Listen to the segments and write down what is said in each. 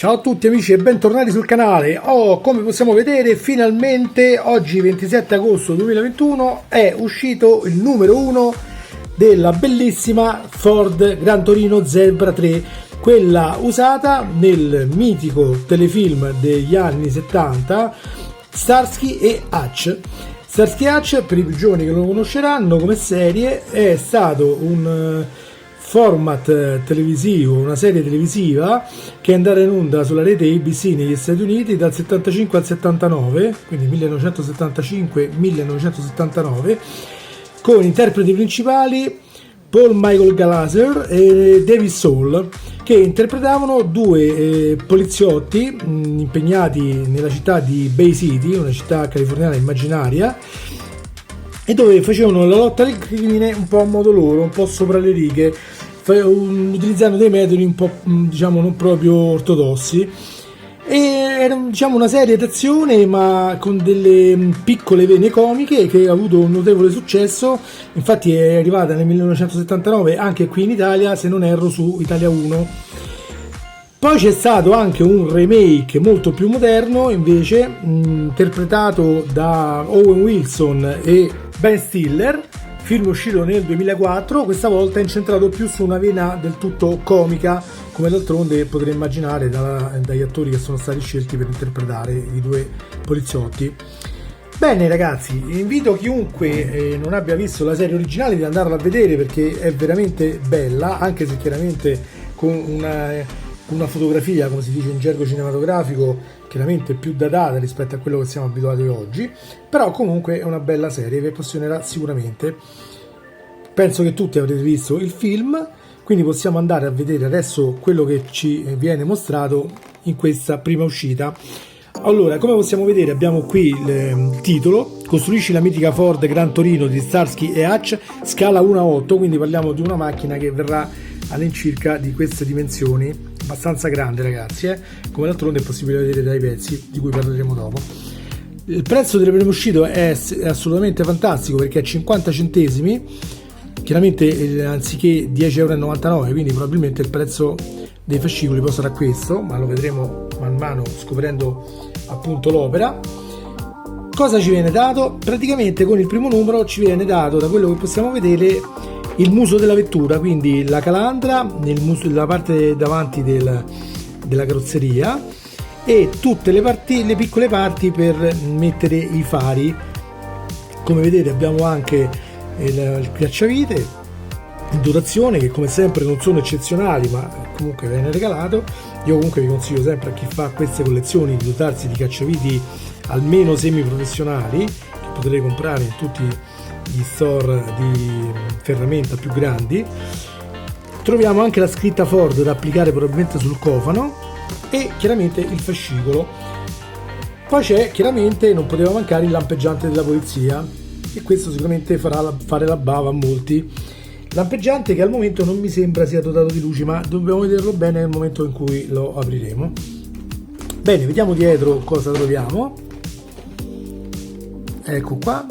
Ciao a tutti amici e bentornati sul canale. Come possiamo vedere, finalmente oggi 27 agosto 2021 è uscito il numero 1 della bellissima Ford Gran Torino Zebra 3, quella usata nel mitico telefilm degli anni 70 Starsky e Hutch. Starsky e Hutch, per i più giovani che lo conosceranno come serie, è stato un format televisivo, una serie televisiva che è andata in onda sulla rete ABC negli Stati Uniti dal 75 al 79, quindi 1975-1979, con interpreti principali Paul Michael Gallagher e David Soul, che interpretavano due poliziotti impegnati nella città di Bay City, una città californiana immaginaria, e dove facevano la lotta al crimine un po' a modo loro, un po' sopra le righe, utilizzando dei metodi un po' diciamo non proprio ortodossi. E era una serie d'azione ma con delle piccole vene comiche che ha avuto un notevole successo. Infatti è arrivata nel 1979 anche qui in Italia, se non erro su Italia 1. Poi c'è stato anche un remake molto più moderno invece, interpretato da Owen Wilson e Ben Stiller, film uscito nel 2004, questa volta è incentrato più su una vena del tutto comica, come d'altronde potrei immaginare dagli attori che sono stati scelti per interpretare i due poliziotti. Bene ragazzi, invito chiunque non abbia visto la serie originale di andarla a vedere perché è veramente bella, anche se chiaramente con una fotografia, come si dice in gergo cinematografico, chiaramente più datata rispetto a quello che siamo abituati oggi, però comunque è una bella serie, vi appassionerà sicuramente. Penso che tutti avrete visto il film, quindi possiamo andare a vedere adesso quello che ci viene mostrato in questa prima uscita. Allora, come possiamo vedere abbiamo qui il titolo: costruisci la mitica Ford Gran Torino di Starsky e Hutch, scala 1:8, quindi parliamo di una macchina che verrà all'incirca di queste dimensioni, abbastanza grande ragazzi, come d'altronde è possibile vedere dai pezzi di cui parleremo dopo. Il prezzo del primo uscito è assolutamente fantastico perché è 50 centesimi, chiaramente anziché 10,99 €, quindi probabilmente il prezzo dei fascicoli poi sarà questo, ma lo vedremo man mano scoprendo appunto l'opera. Cosa ci viene dato? Praticamente con il primo numero ci viene dato, da quello che possiamo vedere, il muso della vettura, quindi la calandra nel muso, della parte davanti della carrozzeria, e tutte le piccole parti per mettere i fari. Come vedete abbiamo anche il cacciavite in dotazione, che come sempre non sono eccezionali ma comunque viene regalato. Io comunque vi consiglio sempre a chi fa queste collezioni di dotarsi di cacciaviti almeno semi professionali, che potrete comprare in tutti gli store di ferramenta più grandi. Troviamo anche la scritta Ford da applicare probabilmente sul cofano e chiaramente il fascicolo. Poi c'è chiaramente, non poteva mancare, il lampeggiante della polizia, e questo sicuramente farà fare la bava a molti. Lampeggiante che al momento non mi sembra sia dotato di luci, ma dobbiamo vederlo bene nel momento in cui lo apriremo. Bene, vediamo dietro cosa troviamo. Ecco qua.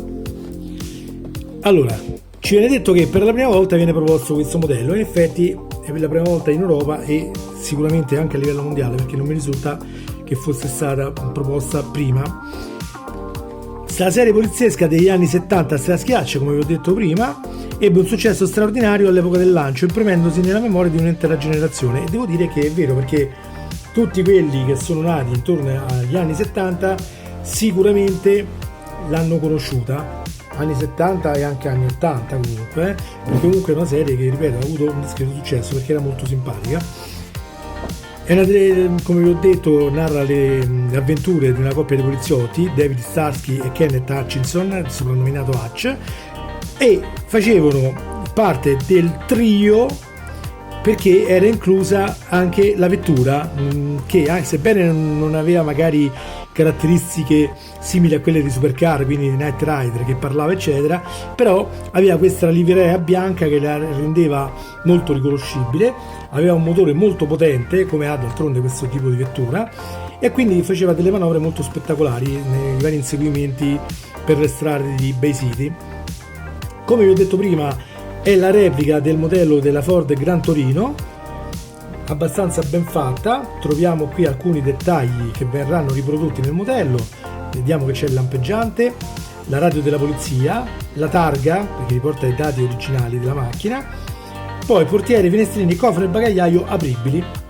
Allora, ci viene detto che per la prima volta viene proposto questo modello, in effetti è per la prima volta in Europa e sicuramente anche a livello mondiale, perché non mi risulta che fosse stata proposta prima. La serie poliziesca degli anni 70 Starsky e Hutch, come vi ho detto prima, ebbe un successo straordinario all'epoca del lancio, imprimendosi nella memoria di un'intera generazione, e devo dire che è vero, perché tutti quelli che sono nati intorno agli anni 70 sicuramente l'hanno conosciuta, anni 70 e anche anni 80 comunque, perché comunque è una serie che, ripeto, ha avuto un discreto successo perché era molto simpatica. Come vi ho detto, narra le avventure di una coppia di poliziotti, David Starsky e Kenneth Hutchinson, soprannominato Hutch, e facevano parte del trio perché era inclusa anche la vettura che, sebbene non aveva magari caratteristiche simili a quelle di Supercar, quindi di Knight Rider che parlava eccetera, però aveva questa livrea bianca che la rendeva molto riconoscibile, aveva un motore molto potente come ha d'altronde questo tipo di vettura, e quindi faceva delle manovre molto spettacolari nei vari inseguimenti per le strade di Bay City. Come vi ho detto prima, è la replica del modello della Ford Gran Torino, abbastanza ben fatta. Troviamo qui alcuni dettagli che verranno riprodotti nel modello. Vediamo che c'è il lampeggiante, la radio della polizia, la targa perché riporta i dati originali della macchina, poi portiere, finestrini, cofre e bagagliaio apribili.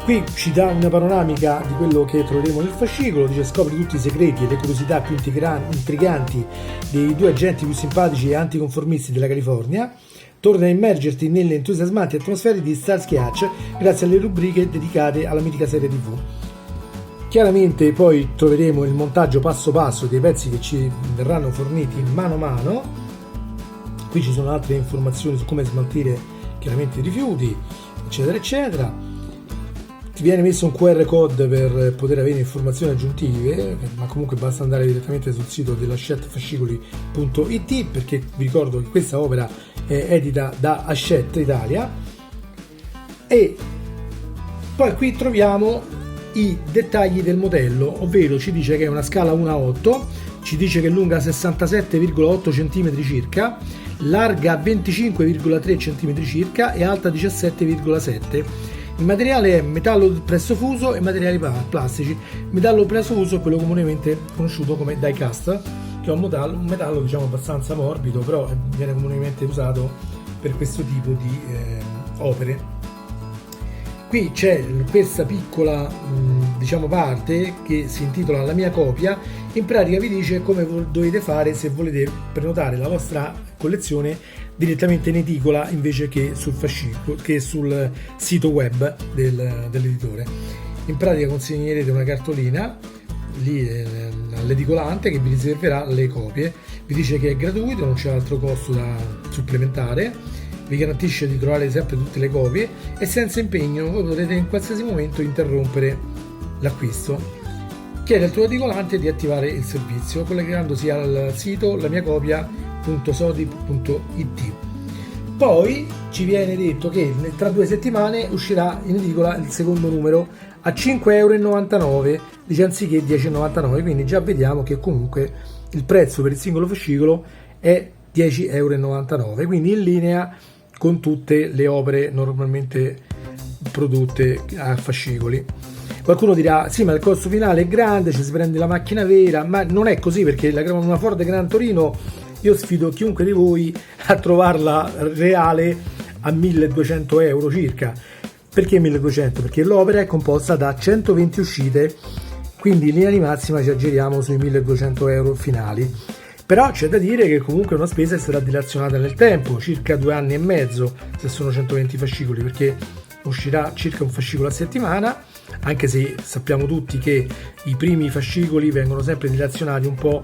Qui ci dà una panoramica di quello che troveremo nel fascicolo. Dice: scopri tutti i segreti e le curiosità più intriganti dei due agenti più simpatici e anticonformisti della California. Torna a immergerti nelle entusiasmanti atmosfere di Starsky Hutch grazie alle rubriche dedicate alla mitica serie TV. Chiaramente poi troveremo il montaggio passo passo dei pezzi che ci verranno forniti mano a mano. Qui ci sono altre informazioni su come smaltire chiaramente i rifiuti, eccetera eccetera. Ti viene messo un QR code per poter avere informazioni aggiuntive, ma comunque basta andare direttamente sul sito dell'Hachette-Fascicoli.it, perché vi ricordo che questa opera è edita da Hachette Italia. E poi qui troviamo i dettagli del modello, ovvero ci dice che è una scala 1:8, ci dice che è lunga 67,8 cm circa, larga 25,3 cm circa e alta 17,7. Il materiale è metallo presso fuso e materiali plastici. Il metallo presso fuso è quello comunemente conosciuto come die cast, che è un metallo diciamo abbastanza morbido, però viene comunemente usato per questo tipo di opere. Qui c'è questa piccola diciamo parte che si intitola La mia copia. In pratica vi dice come dovete fare se volete prenotare la vostra collezione direttamente in edicola invece che sul fascicolo, che sul sito web dell'editore. In pratica consegnerete una cartolina lì all'edicolante che vi riserverà le copie. Vi dice che è gratuito, non c'è altro costo da supplementare, vi garantisce di trovare sempre tutte le copie e senza impegno voi potrete in qualsiasi momento interrompere l'acquisto. Chiede al tuo edicolante di attivare il servizio collegandosi al sito lamiacopia.sodip.it. Poi ci viene detto che tra 2 settimane uscirà in edicola il secondo numero a 5,99 €, dice anziché 10,99 €, quindi già vediamo che comunque il prezzo per il singolo fascicolo è 10,99 €, quindi in linea con tutte le opere normalmente prodotte a fascicoli. Qualcuno dirà: sì, ma il costo finale è grande, ci si prende la macchina vera, ma non è così, perché una Ford Gran Torino io sfido chiunque di voi a trovarla reale a 1.200 € circa. Perché 1.200? Perché l'opera è composta da 120 uscite, quindi in linea di massima ci aggiriamo sui 1.200 € finali. Però c'è da dire che comunque una spesa sarà dilazionata nel tempo, circa 2 anni e mezzo se sono 120 fascicoli, perché uscirà circa un fascicolo a settimana, anche se sappiamo tutti che i primi fascicoli vengono sempre dilazionati un po'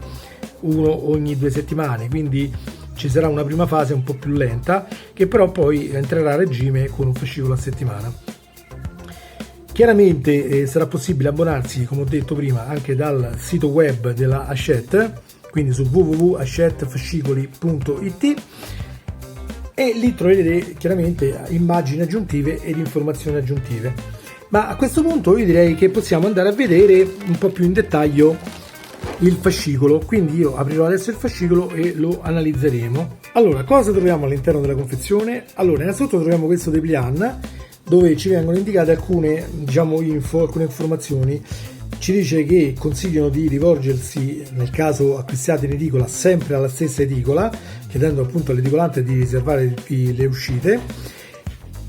uno ogni 2 settimane, quindi ci sarà una prima fase un po' più lenta che però poi entrerà a regime con un fascicolo a settimana. Chiaramente sarà possibile abbonarsi, come ho detto prima, anche dal sito web della Hachette, quindi su www.hachettefascicoli.it, e lì troverete chiaramente immagini aggiuntive ed informazioni aggiuntive. Ma a questo punto io direi che possiamo andare a vedere un po' più in dettaglio il fascicolo, quindi io aprirò adesso il fascicolo e lo analizzeremo. Allora, cosa troviamo all'interno della confezione? Allora, innanzitutto troviamo questo dépliant dove ci vengono indicate alcune info, alcune informazioni. Ci dice che consigliano di rivolgersi, nel caso acquistiate in edicola, sempre alla stessa edicola, chiedendo appunto all'edicolante di riservare le uscite.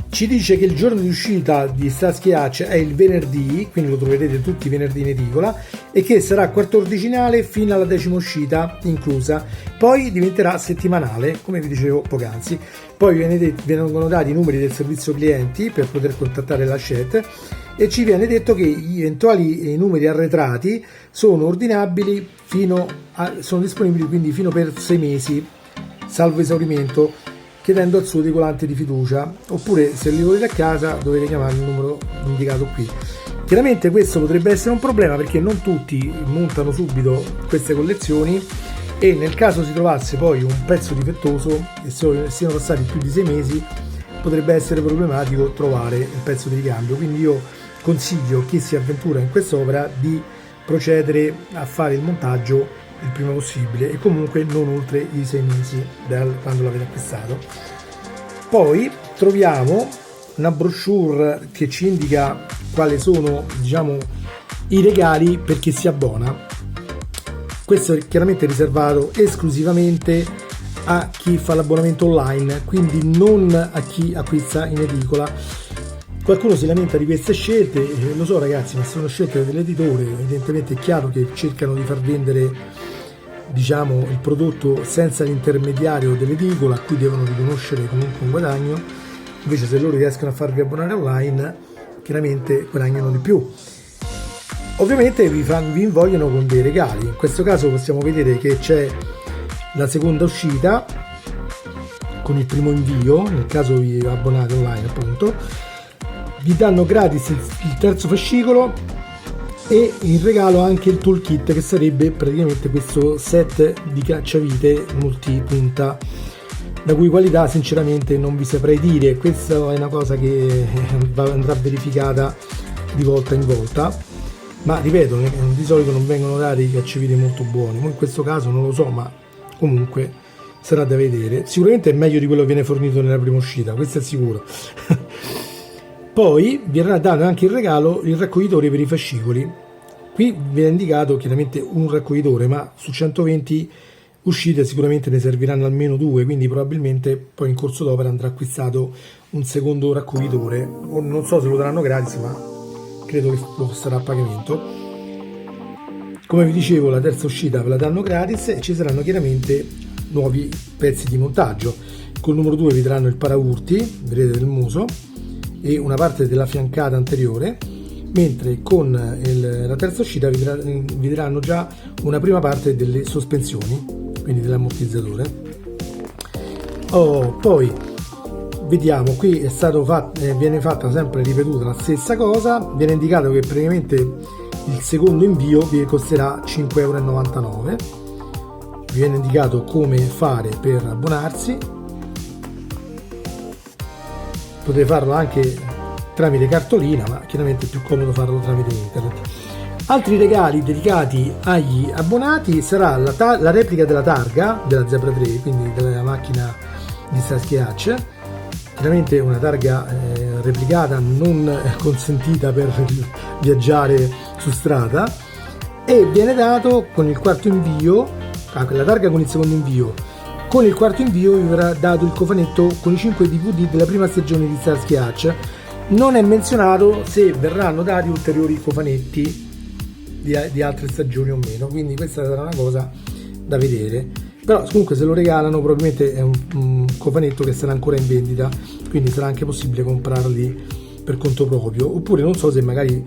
Ci dice che il giorno di uscita di Starsky Hutch è il venerdì, quindi lo troverete tutti i venerdì in edicola, e che sarà quattordicinale fino alla 10ª uscita inclusa, poi diventerà settimanale, come vi dicevo poc'anzi. Poi vengono dati i numeri del servizio clienti per poter contattare la Hachette, e ci viene detto che gli eventuali numeri arretrati sono ordinabili sono disponibili quindi fino per 6 mesi, salvo esaurimento, chiedendo al suo edicolante di fiducia, oppure se li volete a casa dovete chiamare il numero indicato qui. Chiaramente questo potrebbe essere un problema perché non tutti montano subito queste collezioni, e nel caso si trovasse poi un pezzo difettoso e siano passati più di 6 mesi potrebbe essere problematico trovare il pezzo di ricambio. Quindi io consiglio chi si avventura in quest'opera di procedere a fare il montaggio il prima possibile, e comunque non oltre i 6 mesi da quando l'avete acquistato. Poi troviamo una brochure che ci indica quali sono, diciamo, i regali per chi si abbona. Questo è chiaramente riservato esclusivamente a chi fa l'abbonamento online, quindi non a chi acquista in edicola. Qualcuno si lamenta di queste scelte, lo so ragazzi, ma sono scelte dell'editore. Evidentemente è chiaro che cercano di far vendere, diciamo, il prodotto senza l'intermediario dell'edicola, a cui devono riconoscere comunque un guadagno. Invece se loro riescono a farvi abbonare online, chiaramente guadagnano di più. Ovviamente vi invogliano con dei regali. In questo caso possiamo vedere che c'è la seconda uscita con il primo invio, nel caso vi abbonate online appunto, vi danno gratis il terzo fascicolo e in regalo anche il toolkit, che sarebbe praticamente questo set di cacciavite multipunta, la cui qualità sinceramente non vi saprei dire. Questa è una cosa che andrà verificata di volta in volta, ma ripeto, di solito non vengono dati cacciavite molto buoni, in questo caso non lo so, ma comunque sarà da vedere. Sicuramente è meglio di quello che viene fornito nella prima uscita, questo è sicuro. Poi vi verrà dato anche in regalo il raccoglitore per i fascicoli. Qui viene indicato chiaramente un raccoglitore, ma su 120 uscite sicuramente ne serviranno almeno 2, quindi probabilmente poi in corso d'opera andrà acquistato un secondo raccoglitore, o non so se lo daranno gratis, ma credo che lo sarà a pagamento. Come vi dicevo, la terza uscita ve la danno gratis e ci saranno chiaramente nuovi pezzi di montaggio. Col numero 2 vi daranno il paraurti, vedete, del muso, e una parte della fiancata anteriore, mentre con la terza uscita vi daranno già una prima parte delle sospensioni, quindi dell'ammortizzatore. Poi vediamo, qui è stato viene fatta sempre ripetuta la stessa cosa, viene indicato che praticamente il secondo invio vi costerà 5,99 €, viene indicato come fare per abbonarsi, potete farlo anche tramite cartolina, ma chiaramente è più comodo farlo tramite internet. Altri regali dedicati agli abbonati sarà la replica della targa della Zebra 3, quindi della macchina di Starsky Hutch. Chiaramente una targa replicata, non consentita per viaggiare su strada, e viene dato con il quarto invio, la targa con il secondo invio. Con il quarto invio vi verrà dato il cofanetto con i 5 DVD della prima stagione di Starsky Hutch. Non è menzionato se verranno dati ulteriori cofanetti di altre stagioni o meno, quindi questa sarà una cosa da vedere. Però comunque se lo regalano probabilmente è un cofanetto che sarà ancora in vendita, quindi sarà anche possibile comprarli per conto proprio, oppure non so se magari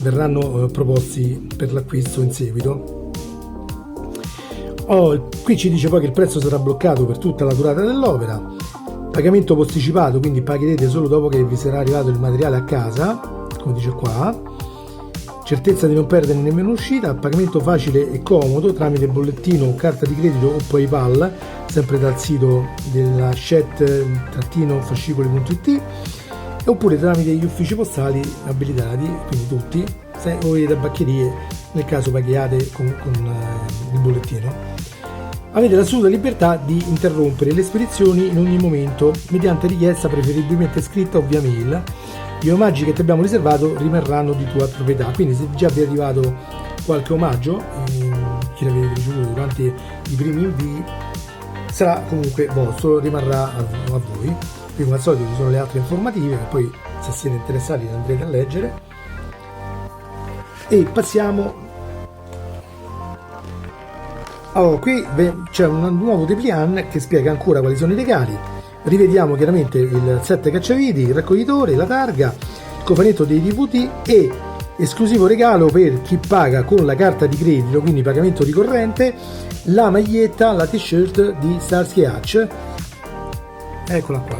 verranno proposti per l'acquisto in seguito. Qui ci dice poi che il prezzo sarà bloccato per tutta la durata dell'opera, pagamento posticipato, quindi pagherete solo dopo che vi sarà arrivato il materiale a casa, come dice qua. Certezza di non perdere nemmeno uscita, pagamento facile e comodo tramite bollettino, carta di credito o PayPal, sempre dal sito della chat-fascicoli.it, oppure tramite gli uffici postali abilitati, quindi tutti, se voi da baccherie, nel caso paghiate con il bollettino. Avete l'assoluta libertà di interrompere le spedizioni in ogni momento, mediante richiesta preferibilmente scritta o via mail. Gli omaggi che ti abbiamo riservato rimarranno di tua proprietà, quindi se già vi è arrivato qualche omaggio che l'avete ricevuto durante i primi invii, sarà comunque vostro, rimarrà a voi. Qui come al solito ci sono le altre informative che poi, se siete interessati, andrete a leggere. E passiamo. Qui c'è un nuovo dépliant che spiega ancora quali sono i regali. Rivediamo chiaramente il set cacciaviti, il raccoglitore, la targa, il cofanetto dei DVD e esclusivo regalo per chi paga con la carta di credito, quindi pagamento ricorrente, la maglietta, la t-shirt di Starsky Hutch. Eccola qua.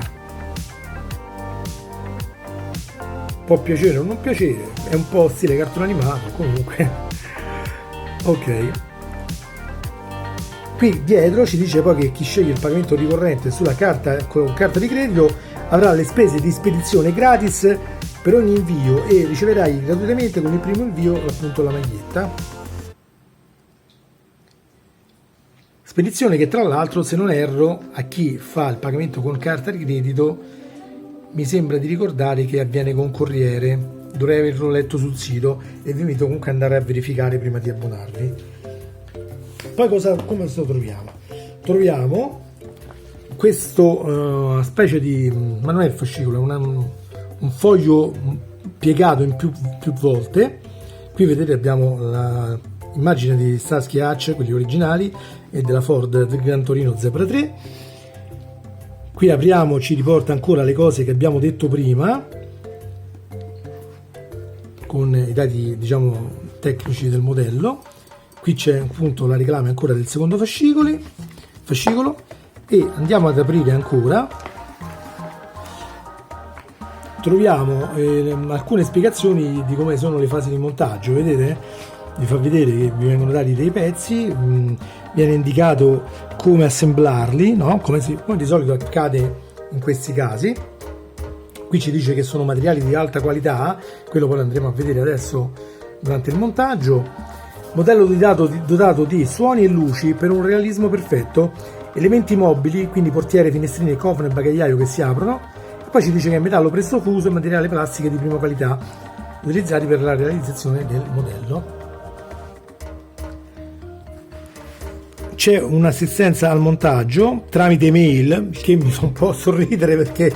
Può piacere o non piacere, è un po' stile cartone animato, comunque. Ok. Qui dietro ci dice poi che chi sceglie il pagamento ricorrente sulla carta con carta di credito avrà le spese di spedizione gratis per ogni invio e riceverai gratuitamente con il primo invio appunto la maglietta. Spedizione che tra l'altro, se non erro, a chi fa il pagamento con carta di credito mi sembra di ricordare che avviene con corriere, dovrei averlo letto sul sito e vi invito comunque ad andare a verificare prima di abbonarvi. Poi come lo troviamo? Troviamo questo specie di, ma non è il fascicolo, è un foglio piegato in più volte. Qui vedete abbiamo l'immagine di Starsky Hutch, quelli originali, e della Ford del Gran Torino Zebra 3. Qui apriamo, ci riporta ancora le cose che abbiamo detto prima con i dati, diciamo, tecnici del modello. Qui c'è appunto la reclama ancora del secondo fascicolo, e andiamo ad aprire ancora. Troviamo alcune spiegazioni di come sono le fasi di montaggio. Vedete? Vi fa vedere che vi vengono dati dei pezzi, viene indicato come assemblarli, no? Come di solito accade in questi casi. Qui ci dice che sono materiali di alta qualità, quello poi lo andremo a vedere adesso durante il montaggio. Modello dotato di suoni e luci per un realismo perfetto, elementi mobili, quindi portiere, finestrine, cofano e bagagliaio che si aprono. E poi ci dice che è metallo presto fuso e materiale plastica di prima qualità, utilizzati per la realizzazione del modello. C'è un'assistenza al montaggio tramite mail, che mi fa un po' sorridere perché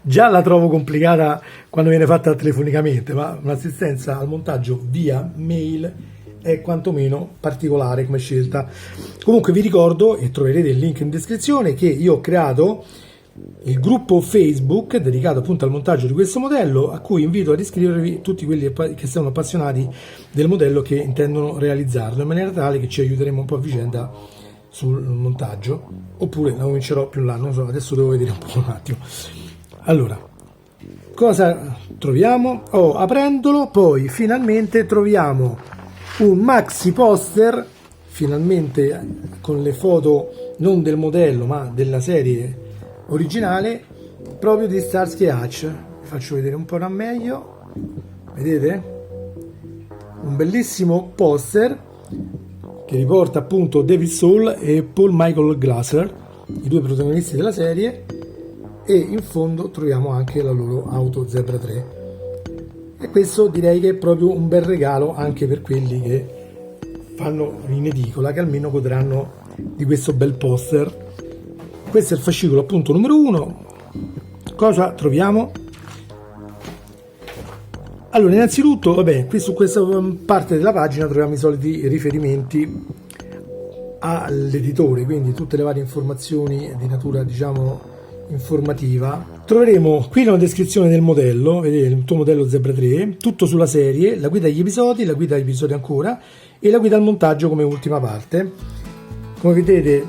già la trovo complicata quando viene fatta telefonicamente, ma un'assistenza al montaggio via mail è quantomeno particolare come scelta. Comunque vi ricordo, e troverete il link in descrizione, che io ho creato il gruppo Facebook dedicato appunto al montaggio di questo modello, a cui invito ad iscrivervi tutti quelli che sono appassionati del modello, che intendono realizzarlo, in maniera tale che ci aiuteremo un po' a vicenda sul montaggio, oppure la comincerò più là, non so, adesso devo vedere un po' un attimo. Allora, cosa troviamo? Aprendolo, poi finalmente troviamo un maxi poster, finalmente con le foto non del modello ma della serie originale, proprio di Starsky Hutch. Vi faccio vedere un po' meglio, vedete? Un bellissimo poster che riporta appunto David Soul e Paul Michael Glaser, i due protagonisti della serie, e in fondo troviamo anche la loro auto Zebra 3. E questo direi che è proprio un bel regalo anche per quelli che fanno in edicola, che almeno godranno di questo bel poster. Questo è il fascicolo appunto numero 1. Cosa troviamo? Allora, innanzitutto, vabbè, qui su questa parte della pagina troviamo i soliti riferimenti all'editore, quindi tutte le varie informazioni di natura, diciamo, informativa. Troveremo qui una descrizione del modello, vedete il tuo modello Zebra 3, tutto sulla serie, la guida agli episodi, la guida agli episodi ancora, e la guida al montaggio come ultima parte. Come vedete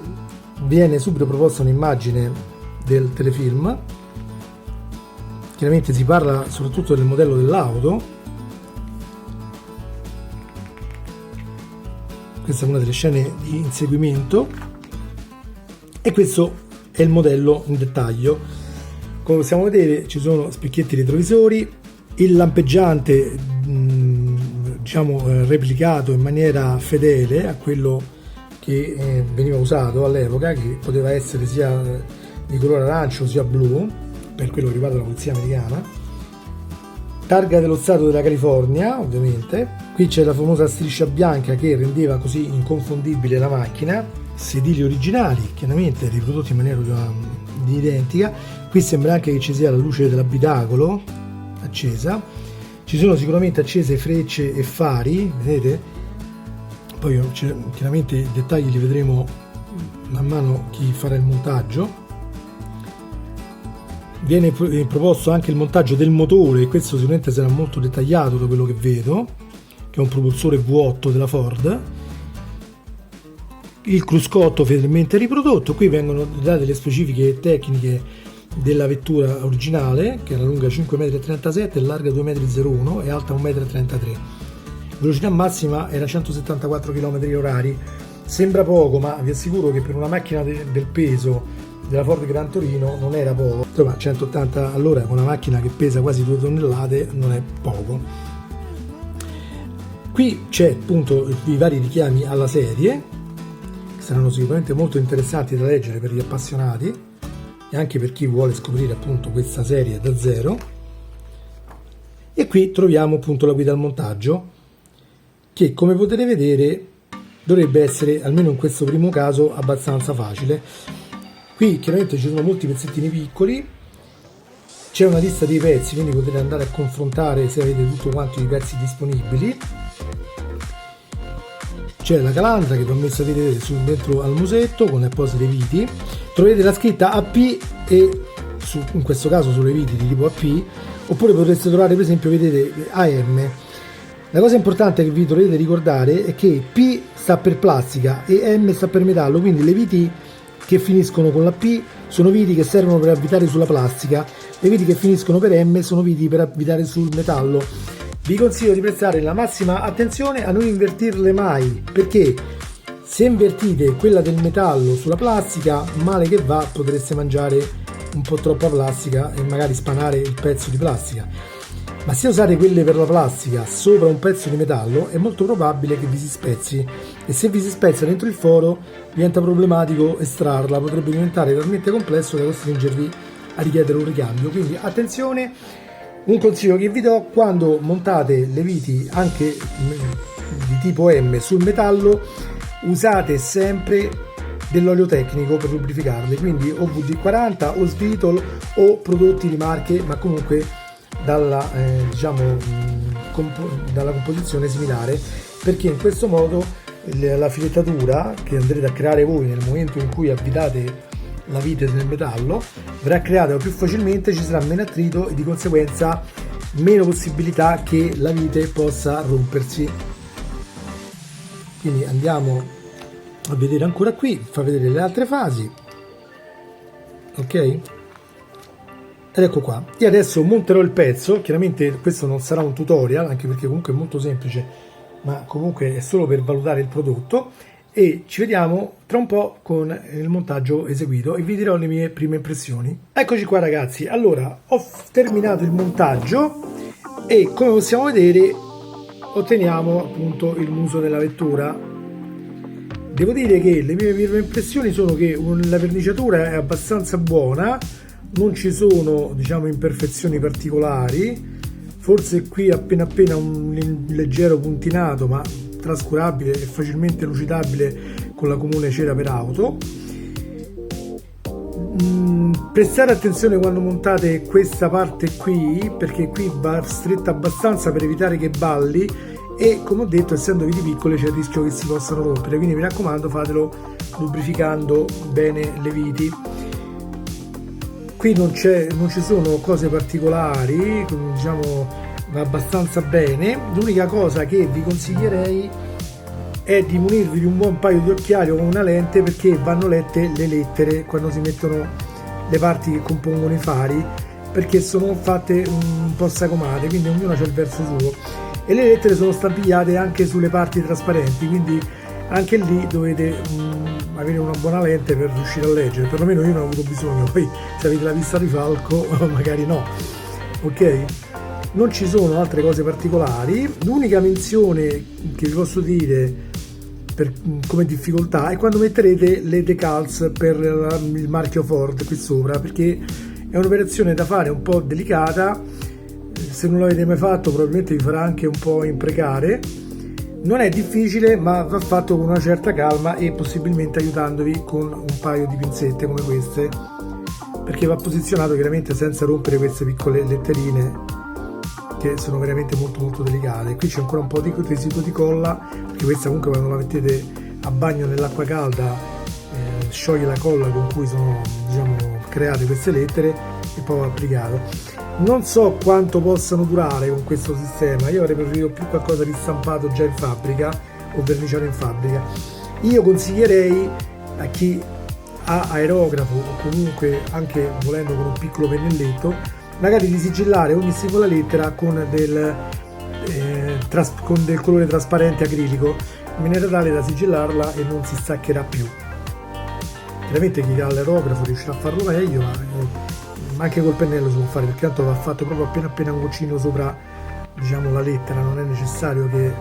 viene subito proposta un'immagine del telefilm. Chiaramente si parla soprattutto del modello dell'auto. Questa è una delle scene di inseguimento e questo è il modello in dettaglio. Come possiamo vedere ci sono specchietti retrovisori, il lampeggiante diciamo replicato in maniera fedele a quello che veniva usato all'epoca, che poteva essere sia di colore arancio sia blu, per quello che riguarda la polizia americana. Targa dello stato della California, ovviamente. Qui c'è la famosa striscia bianca che rendeva così inconfondibile la macchina. Sedili originali, chiaramente riprodotti in maniera identica. Qui sembra anche che ci sia la luce dell'abitacolo accesa. Ci sono sicuramente accese frecce e fari, vedete? Poi chiaramente i dettagli li vedremo man mano chi farà il montaggio. Viene proposto anche il montaggio del motore, e questo sicuramente sarà molto dettagliato da quello che vedo, che è un propulsore V8 della Ford. Il cruscotto fedelmente riprodotto. Qui vengono date le specifiche tecniche della vettura originale, che era lunga 5,37 m, larga 2,01 m e alta 1,33 m. Velocità massima era 174 km/h. Sembra poco, ma vi assicuro che per una macchina del peso della Ford Gran Torino non era poco. Insomma, 180 all'ora con una macchina che pesa quasi 2 tonnellate non è poco. Qui c'è appunto i vari richiami alla serie, che saranno sicuramente molto interessanti da leggere per gli appassionati. e anche per chi vuole scoprire appunto questa serie da zero. E qui troviamo appunto la guida al montaggio, che come potete vedere dovrebbe essere, almeno in questo primo caso, abbastanza facile. Qui chiaramente ci sono molti pezzettini piccoli, c'è una lista dei pezzi, quindi potete andare a confrontare se avete tutto quanto i pezzi disponibili. C'è la calandra che vi ho messo a vedere dentro al musetto con apposite viti. Troverete la scritta AP e in questo caso sulle viti di tipo AP, oppure potreste trovare per esempio, vedete, AM. La cosa importante che vi dovete ricordare è che P sta per plastica e M sta per metallo, quindi le viti che finiscono con la P sono viti che servono per avvitare sulla plastica, le viti che finiscono per M sono viti per avvitare sul metallo. Vi consiglio di prestare la massima attenzione a non invertirle mai, perché se invertite quella del metallo sulla plastica, male che va, potreste mangiare un po' troppa plastica e magari spanare il pezzo di plastica. Ma se usate quelle per la plastica sopra un pezzo di metallo, è molto probabile che vi si spezzi, e se vi si spezza dentro il foro diventa problematico estrarla, potrebbe diventare talmente complesso da costringervi a richiedere un ricambio. Quindi attenzione. Un consiglio che vi do: quando montate le viti anche di tipo M sul metallo, usate sempre dell'olio tecnico per lubrificarle, quindi o WD-40 o Svitol o prodotti di marche, ma comunque dalla composizione similare, perché in questo modo la filettatura che andrete a creare voi nel momento in cui avvitate la vite nel metallo verrà creata più facilmente, ci sarà meno attrito e di conseguenza meno possibilità che la vite possa rompersi. Quindi andiamo a vedere ancora qui, fa vedere le altre fasi, ok? Ed ecco qua. Io adesso monterò il pezzo, chiaramente questo non sarà un tutorial, anche perché comunque è molto semplice, ma comunque è solo per valutare il prodotto, e ci vediamo tra un po' con il montaggio eseguito e vi dirò le mie prime impressioni. Eccoci qua ragazzi, allora ho terminato il montaggio e come possiamo vedere otteniamo appunto il muso della vettura. Devo dire che le mie prime impressioni sono che la verniciatura è abbastanza buona, non ci sono, diciamo, imperfezioni particolari, forse qui appena un leggero puntinato, ma trascurabile e facilmente lucidabile con la comune cera per auto. Prestate attenzione quando montate questa parte qui, perché qui va stretta abbastanza per evitare che balli, e come ho detto, essendo viti piccole c'è il rischio che si possano rompere, quindi mi raccomando fatelo lubrificando bene le viti. Qui non ci sono cose particolari, diciamo va abbastanza bene. L'unica cosa che vi consiglierei è di munirvi di un buon paio di occhiali o una lente, perché vanno lette le lettere quando si mettono le parti che compongono i fari, perché sono fatte un po' sagomate, quindi ognuno c'ha il verso suo, e le lettere sono stampillate anche sulle parti trasparenti, quindi anche lì dovete avere una buona lente per riuscire a leggere, perlomeno io ne ho avuto bisogno, poi se avete la vista di falco magari no, ok? Non ci sono altre cose particolari. L'unica menzione che vi posso dire come difficoltà è quando metterete le decals per il marchio Ford qui sopra, perché è un'operazione da fare un po' delicata. Se non l'avete mai fatto probabilmente vi farà anche un po' imprecare. Non è difficile, ma va fatto con una certa calma e possibilmente aiutandovi con un paio di pinzette come queste, perché va posizionato chiaramente senza rompere queste piccole letterine che sono veramente molto delicate. Qui c'è ancora un po' di residuo di colla, perché questa comunque quando la mettete a bagno nell'acqua calda scioglie la colla con cui sono, diciamo, create queste lettere e poi va applicato. Non so quanto possano durare con questo sistema, io avrei preferito più qualcosa di stampato già in fabbrica o verniciato in fabbrica. Io consiglierei a chi ha aerografo o comunque anche volendo con un piccolo pennelletto magari di sigillare ogni singola lettera con del colore trasparente acrilico, in maniera tale da sigillarla e non si staccherà più. Chiaramente chi ha l'aerografo riuscirà a farlo meglio, ma anche col pennello si può fare, perché tanto va fatto proprio appena un goccino sopra, diciamo, la lettera, non è necessario che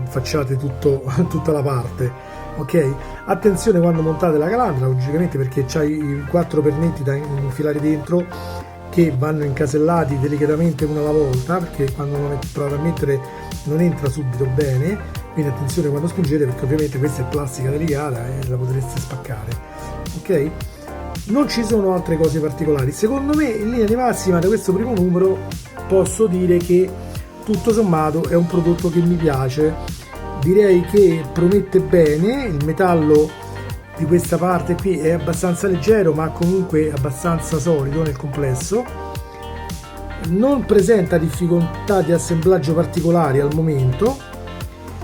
facciate tutta la parte. ok? Attenzione quando montate la calandra, logicamente, perché c'hai i 4 pernetti da infilare dentro che vanno incasellati delicatamente una alla volta, perché quando non è provato a mettere non entra subito bene, quindi attenzione quando spingete, perché ovviamente questa è plastica delicata e la potreste spaccare, ok? Non ci sono altre cose particolari. Secondo me, in linea di massima, da questo primo numero posso dire che tutto sommato è un prodotto che mi piace. Direi che promette bene. Il metallo di questa parte qui è abbastanza leggero, ma comunque abbastanza solido nel complesso. Non presenta difficoltà di assemblaggio particolari al momento.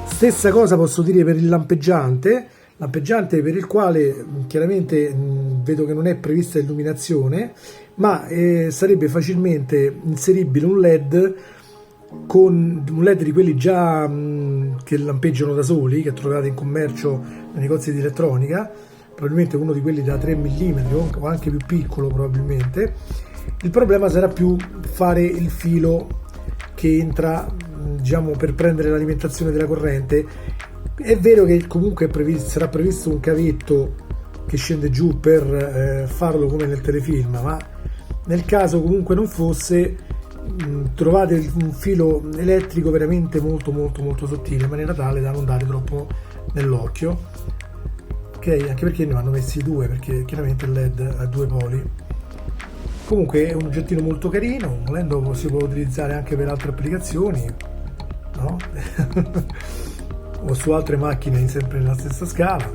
Stessa cosa posso dire per il lampeggiante per il quale chiaramente vedo che non è prevista illuminazione, ma sarebbe facilmente inseribile un LED, con un LED di quelli già che lampeggiano da soli, che trovate in commercio nei negozi di elettronica, probabilmente uno di quelli da 3 mm o anche più piccolo probabilmente. Il problema sarà più fare il filo che entra, diciamo, per prendere l'alimentazione della corrente. È vero che comunque sarà previsto un cavetto che scende giù per farlo come nel telefilm, ma nel caso comunque non fosse, trovate un filo elettrico veramente molto sottile, in maniera tale da non dare troppo nell'occhio, ok? Anche perché ne hanno messi 2, perché chiaramente il LED ha 2 poli. Comunque è un oggettino molto carino, volendo si può utilizzare anche per altre applicazioni, no? O su altre macchine sempre nella stessa scala,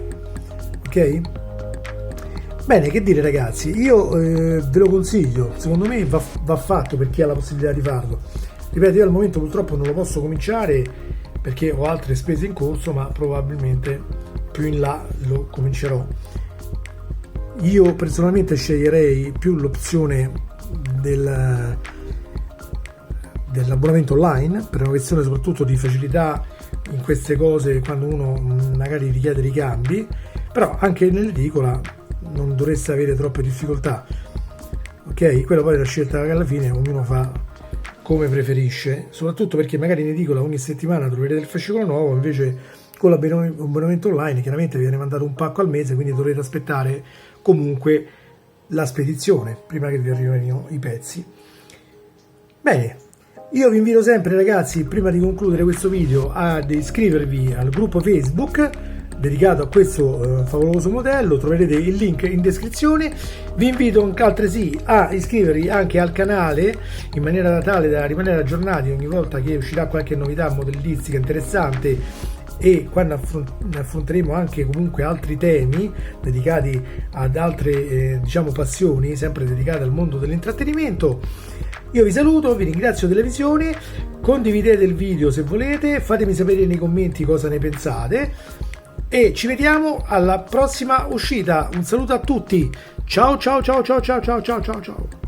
ok? Bene, che dire ragazzi, io ve lo consiglio, secondo me va fatto per chi ha la possibilità di farlo. Ripeto, io al momento purtroppo non lo posso cominciare perché ho altre spese in corso, ma probabilmente più in là lo comincerò. Io personalmente sceglierei più l'opzione dell'abbonamento online, per una questione soprattutto di facilità in queste cose, quando uno magari richiede ricambi, però anche nell'edicola non dovreste avere troppe difficoltà, ok? Quella poi è la scelta che alla fine ognuno fa come preferisce, soprattutto perché magari in edicola ogni settimana troverete il fascicolo nuovo, invece con l'abbonamento online chiaramente vi viene mandato un pacco al mese, quindi dovrete aspettare comunque la spedizione prima che vi arrivino i pezzi. Bene, io vi invito sempre ragazzi, prima di concludere questo video, ad iscrivervi al gruppo Facebook dedicato a questo favoloso modello, troverete il link in descrizione. Vi invito altresì a iscrivervi anche al canale in maniera tale da rimanere aggiornati ogni volta che uscirà qualche novità modellistica interessante, e quando affronteremo anche comunque altri temi dedicati ad altre diciamo passioni, sempre dedicate al mondo dell'intrattenimento. Io vi saluto, vi ringrazio della visione, condividete il video se volete, fatemi sapere nei commenti cosa ne pensate e ci vediamo alla prossima uscita. Un saluto a tutti, ciao ciao ciao ciao ciao ciao ciao ciao ciao.